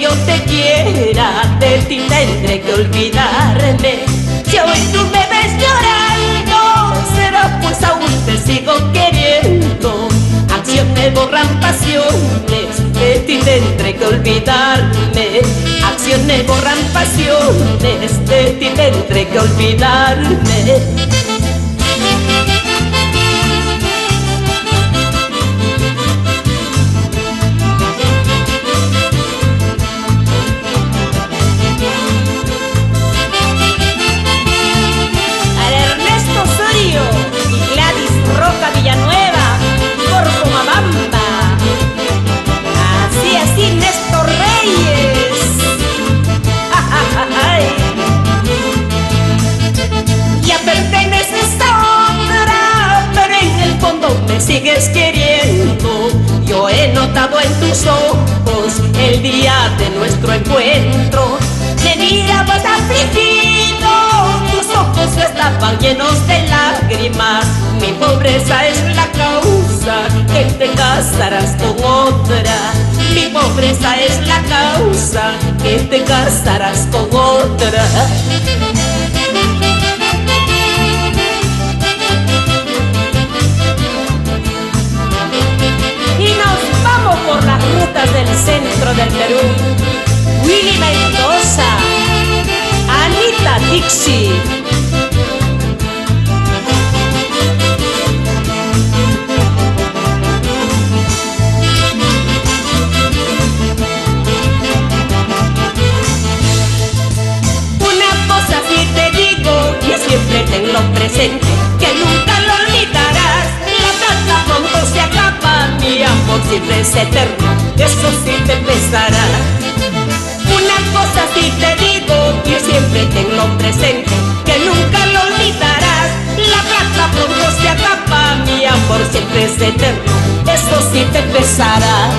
yo te quiera, de ti tendré que olvidarme. Si hoy tú me ves llorando, será pues aún te sigo queriendo. Acciones borran pasiones, de ti tendré que olvidarme. Acciones borran pasiones, de ti tendré que olvidarme. Sigues queriendo, yo he notado en tus ojos el día de nuestro encuentro. Me mirabas afligido, tus ojos estaban llenos de lágrimas. Mi pobreza es la causa que te casarás con otra. Mi pobreza es la causa que te casarás con otra. Por las rutas del centro del Perú, Willy Mendoza, Anita Dixie. Una cosa sí te digo, y siempre tenlo presente, que nunca lo olvidarás. La plata pronto se acaba, mi amor siempre es eterno, eso sí te pesará. Una cosa sí te digo, y siempre tenlo presente, que nunca lo olvidarás. La plata pronto se acaba, mi amor siempre es eterno, eso sí te pesará.